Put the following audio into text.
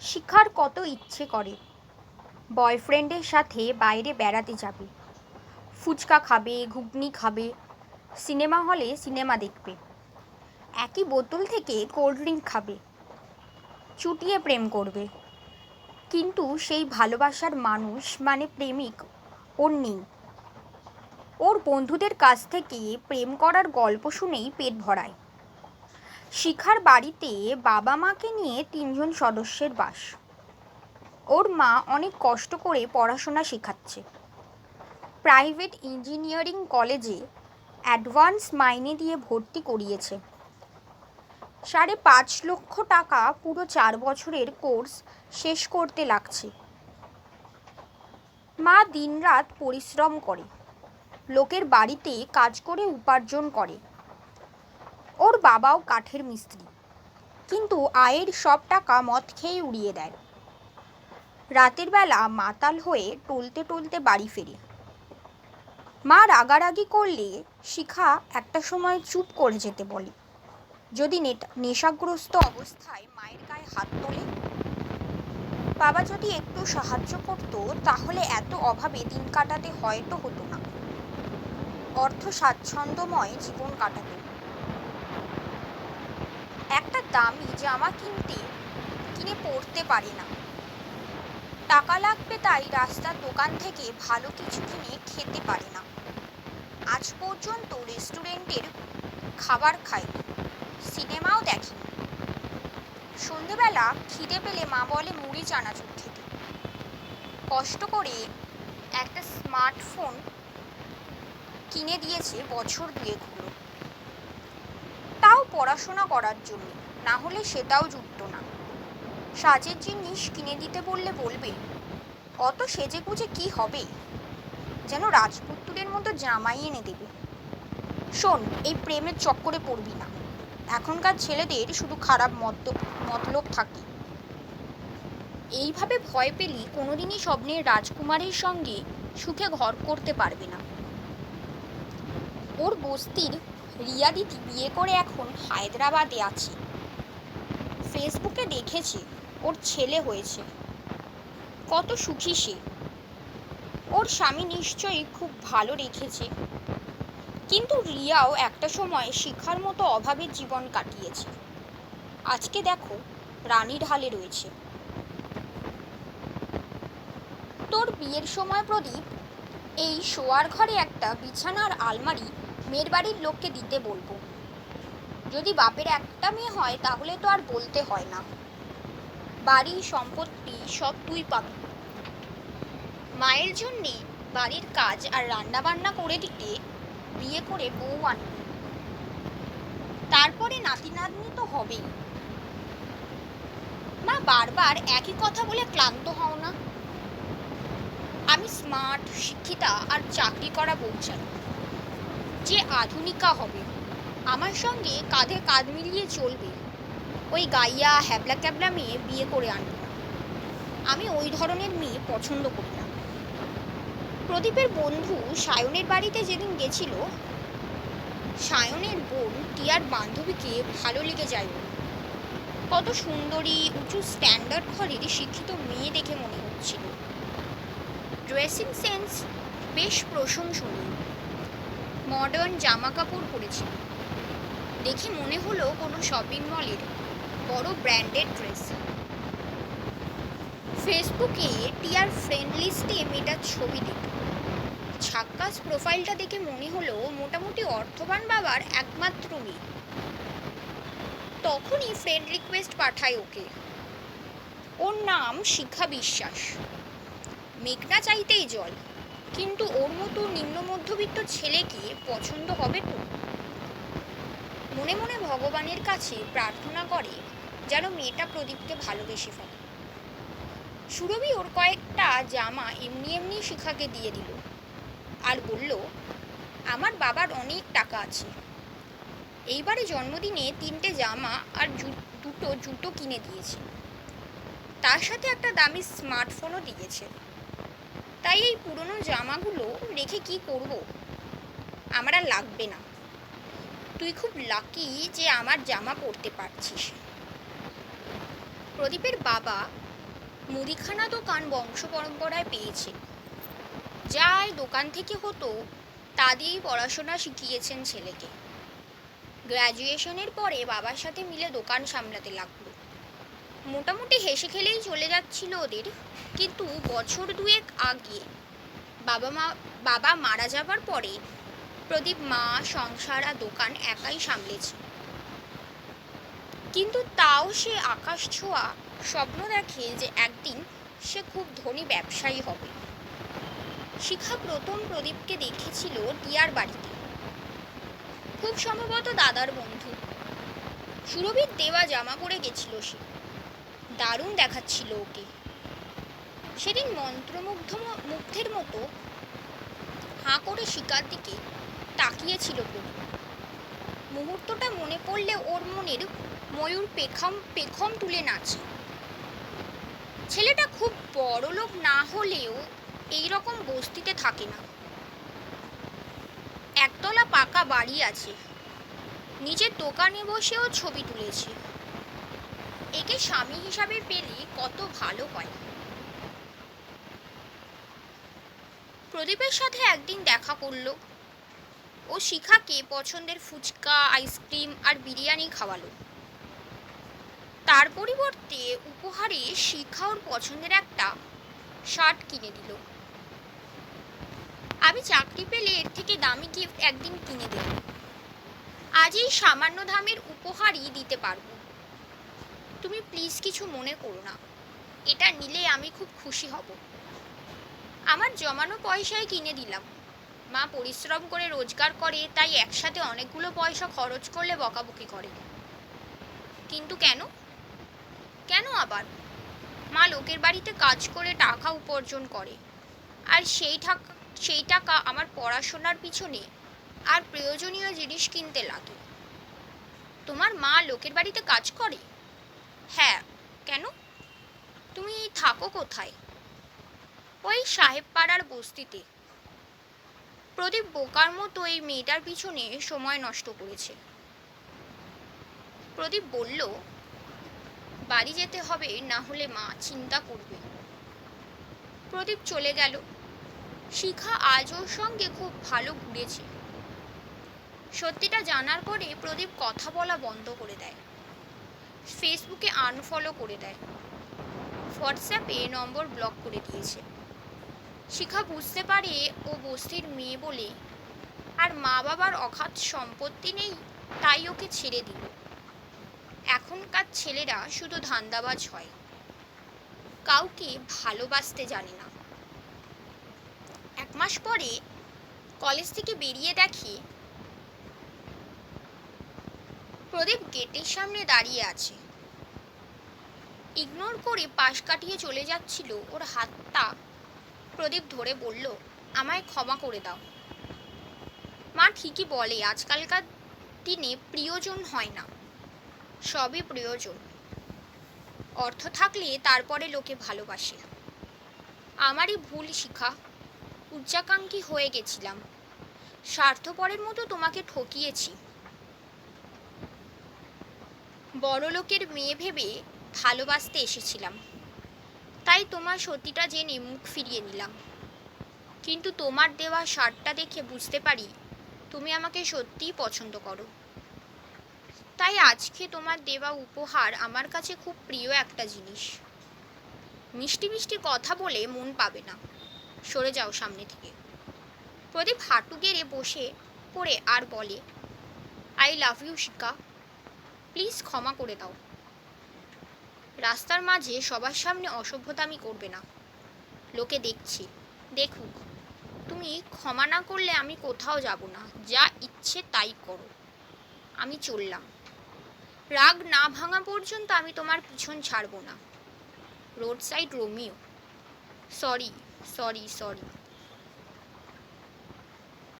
শিখার কত ইচ্ছে করে বয়ফ্রেন্ডের সাথে বাইরে বেড়াতে যাবে, ফুচকা খাবে, ঘুগনি খাবে, সিনেমা হলে সিনেমা দেখবে, একই বোতল থেকে কোল্ড ড্রিঙ্ক খাবে, চুটিয়ে প্রেম করবে। কিন্তু সেই ভালোবাসার মানুষ মানে প্রেমিক ওর নেই। ওর বন্ধুদের কাছ থেকে প্রেম করার গল্প শুনেই পেট ভরায়। শিখার বাড়িতে বাবা মাকে নিয়ে 3জন সদস্যের বাস। ওর মা অনেক কষ্ট করে পড়াশোনা শেখাচ্ছে, প্রাইভেট ইঞ্জিনিয়ারিং কলেজে অ্যাডভান্স মাইনে দিয়ে ভর্তি করিয়েছে। 5.5 লক্ষ টাকা পুরো 4 বছরের কোর্স শেষ করতে লাগছে। মা দিনরাত পরিশ্রম করে, লোকের বাড়িতে কাজ করে উপার্জন করে। ওর বাবাও কাঠের মিস্ত্রি, কিন্তু আয়ের সব টাকা মদ খেয়ে উড়িয়ে দেয়। রাতের বেলা মাতাল হয়ে টলতে টলতে বাড়ি ফেরে। মা রাগারাগি করলে শিখা একটা সময় চুপ করে যেতে বলে। যদি নেশাগ্রস্ত অবস্থায় মায়ের গায়ে হাত তোলে, বাবা যদি একটু সাহায্য করত তাহলে এত অভাবে দিন কাটাতে হয়তো হতো না, অর্থ স্বাচ্ছন্দ্যময় জীবন কাটাতো। একটা দামি জামা কিনে পরতে পারে না, টাকা লাগবে তাই রাস্তার দোকান থেকে ভালো কিছু কিনে খেতে পারে না। আজ পর্যন্ত রেস্টুরেন্টের খাবার খায়নি, সিনেমাও দেখেনি। সন্ধেবেলা খিদে পেলে মা বলে মুড়ি চানাচুর খেতে। কষ্ট করে একটা স্মার্টফোন কিনে দিয়েছে বছর 2 হলো, তাও পড়াশোনা করার জন্য, না হলে সেটাও জুটতো না। সাজের জিনিস কিনে দিতে বললে বলবে, অত সেজে গুজে কি হবে, যেন রাজপুত্রের মতো জামাই এনে দেবে। শোন, এই প্রেমের চক্করে পড়বি না, এখনকার ছেলেদের শুধু খারাপ মতলব থাকে। এইভাবে ভয় পেলি কোনোদিনই স্বপ্নের রাজকুমারের সঙ্গে সুখে ঘর করতে পারবে না। ওর বস্তির রিয়া দিদি বিয়ে করে এখন হায়দ্রাবাদে আছে। ফেসবুকে দেখেছে ওর ছেলে হয়েছে, কত সুখী সে। ওর স্বামী নিশ্চয়ই খুব ভালো রেখেছে। কিন্তু রিয়াও একটা সময় শিখার মতো অভাবের জীবন কাটিয়েছে। আজকে দেখো রানীর হালে রয়েছে। তোর বিয়ের সময় প্রদীপ, এই শোয়ার ঘরে একটা বিছানার আলমারি মেয়ের বাড়ির লোককে দিতে বলবো। যদি বাপের একটা মেয়ে হয় তাহলে তো আর বলতে হয় না, বাড়ি সম্পত্তি সব তুই পাবি। মায়ের জন্যে বাড়ির কাজ আর রান্না বান্না করে দিতে বিয়ে করে বউ আনবি, তারপরে নাতি নাতনি তো হবেই। মা বারবার একই কথা বলে ক্লান্ত হও না? আমি স্মার্ট, শিক্ষিতা আর চাকরি করা বউ চাই, যে আধুনিকা হবে, আমার সঙ্গে কাঁধে কাঁধ মিলিয়ে চলবে। ওই গাইয়া হ্যাবলা ক্যাবলা মেয়ে বিয়ে করে আনবো না, আমি ওই ধরনের মেয়ে পছন্দ করি না। প্রদীপের বন্ধু সায়নের বাড়িতে যেদিন গেছিল, সায়নের বোন টিয়ার বান্ধবীকে ভালো লেগে যায় ওর। কত সুন্দরী, উঁচু স্ট্যান্ডার্ড ঘরের শিক্ষিত মেয়ে দেখে মনে হচ্ছিল। ড্রেসিং সেন্স বেশ প্রশংসনীয়, মডার্ন জামা কাপড় পরেছিল, দেখে মনে হলো কোনো শপিং মলের বড় ব্র্যান্ডেড ড্রেস। ফেসবুকে টিয়ার ফ্রেন্ড লিস্টে মেয়েটার ছবি দিত, ঝাক্কাস প্রোফাইলটা দেখে মনে হলো মোটামুটি অর্থবান বাবার একমাত্র মেয়ে। তখনই ফ্রেন্ড রিকোয়েস্ট পাঠায় ওকে। ওর নাম শিখা বিশ্বাস। মেঘনা চাইতেই জল, কিন্তু ওর মতো নিম্ন মধ্যবিত্ত ছেলেকে পছন্দ হবে তো? মনে মনে ভগবানের কাছে প্রার্থনা করে যেন মেয়েটা প্রদীপকে ভালোবেসে ফেলে। সুরভি ওর কয়েকটা জামা এমনি এমনি শিখাকে দিয়ে দিল আর বলল, আমার বাবার অনেক টাকা আছে, এইবারে জন্মদিনে 3টে জামা আর 2টো জুতো কিনে দিয়েছে, তার সাথে একটা দামি স্মার্টফোনও দিয়েছে। তাই এই পুরনো জামাগুলো রেখে কি করব, আমার আর লাগবে না। তুই খুব লাকি যে আমার জামা পরতে পারছিস। প্রদীপের বাবা মুদিখানা দোকান বংশ পরম্পরায় পেয়েছে, যাই দোকান থেকে হতো তা দিয়েই পড়াশোনা শিখিয়েছেন ছেলেকে। গ্র্যাজুয়েশনের পরে বাবার সাথে মিলে দোকান সামলাতে লাগলো। মোটামুটি হেসে খেলেই চলে যাচ্ছিল ওদের, কিন্তু বছর দুয়েক আগে বাবা মারা যাবার পরে প্রদীপ মা, সংসার আর দোকান একাই সামলেছে। কিন্তু তাও সে আকাশ ছোঁয়া স্বপ্ন দেখে যে একদিন সে খুব ধনী ব্যবসায়ী হবে। শিখা প্রথম প্রদীপকে দেখেছিল টিয়ার বাড়িতে, খুব সম্ভবত দাদার বন্ধু। সুরভির দেওয়া জামা পরে গেছিল সে, দারুণ দেখাচ্ছিল ওকে। সেদিন মুগ্ধের মতো হাঁ করে শিখার দিকে তাকিয়েছিল প্রদীপ। মুহূর্তটা মনে পড়লে ওর মনের ময়ূর পেখম তুলে নাচে। ছেলেটা খুব বড় লোক না হলেও এই রকম বস্তিতে থাকে না। একতলা পাকা বাড়ি আছে, নিজের দোকানে বসেও ছবি তুলেছে। একে স্বামী হিসাবে পেলে কত ভালো হয়। প্রদীপের সাথে একদিন দেখা করলো। ও শিখাকে পছন্দের ফুচকা, আইসক্রিম আর বিরিয়ানি খাওয়ালো। তার পরিবর্তে উপহারে শিখা ওর পছন্দের একটা শার্ট কিনে দিল। আমি চাকরি পেলে এর থেকে দামি গিফট একদিন কিনে দেব। আজ এই সামান্য দামের উপহারই দিতে পারবো। তুমি প্লিজ কিছু মনে করো না, এটা নিলে আমি খুব খুশি হব। আমার জমানো পয়সায় কিনে দিলাম। মা পরিশ্রম করে রোজগার করে, তাই একসাথে অনেকগুলো পয়সা খরচ করলে বকাবকি করে। কিন্তু কেন কেন আবার? মা লোকের বাড়িতে কাজ করে টাকা উপার্জন করে, আর সেই টাকা আমার পড়াশোনার পিছনে আর প্রয়োজনীয় জিনিস কিনতে লাগে। তোমার মা লোকের বাড়িতে কাজ করে? হ্যাঁ। কেন? তুমি থাকো কোথায়? ওই সাহেব পাড়ার বস্তিতে। প্রদীপ বোকার মতো এই মেয়েটার পিছনে সময় নষ্ট করেছে। প্রদীপ বলল, বাড়ি যেতে হবে, না হলে মা চিন্তা করবে। প্রদীপ চলে গেল। শিখা আজ ওর সঙ্গে খুব ভালো ঘুরেছে। সত্যিটা জানার পরে প্রদীপ কথা বলা বন্ধ করে দেয়, ফেসবুকে আনফলো করে দেয়, হোয়াটসঅ্যাপে নম্বর ব্লক করে দিয়েছে। শিখা বুঝতে পারে ও বস্তির মেয়ে বলে, আর মা বাবার অগাধ সম্পত্তি নেই, তাই ওকে ছেড়ে দিল। এখনকার ছেলেরা শুধু ধান্দাবাজ হয়, কাউকে ভালোবাসতে জানে না। এক মাস পরে কলেজ থেকে বেরিয়ে দেখি প্রদীপ গেটের সামনে দাঁড়িয়ে আছে। ইগনোর করে পাশ কাটিয়ে চলে যাচ্ছিল ওর হাতটা প্রদীপ ধরে বলল, আমায় ক্ষমা করে দাও। মা ঠিকই বলে, আজকালকার দিনে প্রিয়জন হয় না, সবই প্রয়োজন। অর্থ থাকলে তারপরে লোকে ভালোবাসে। আমারই ভুল শিখা, উচ্চাকাঙ্ক্ষী হয়ে গেছিলাম, স্বার্থপরের মতো তোমাকে ঠকিয়েছি। বড় লোকের মেয়ে ভেবে ভালোবাসতে এসেছিলাম, তাই তোমার সত্যিটা জেনে মুখ ফিরিয়ে নিলাম। কিন্তু তোমার দেওয়া শার্টটা দেখে বুঝতে পারি তুমি আমাকে সত্যিই পছন্দ করো। তাই আজকে তোমার দেওয়া উপহার আমার কাছে খুব প্রিয় একটা জিনিস। মিষ্টি মিষ্টি কথা বলে মন পাবে না, সরে যাও সামনে থেকে। প্রদীপ হাঁটু গেড়ে বসে পড়ে আর বলে, I love you Shikha, please ক্ষমা করে দাও। রাস্তার মাঝে সবার সামনে অসভ্যতামি করবে না, লোকে দেখছে, দেখুক। তুমি ক্ষমা না করলে আমি কোথাও যাব না, যা ইচ্ছে তাই করো। আমি চললাম। রাগ না ভাঙা পর্যন্ত আমি তোমার পিছন ছাড়ব না। Road side Romeo. Sorry sorry sorry.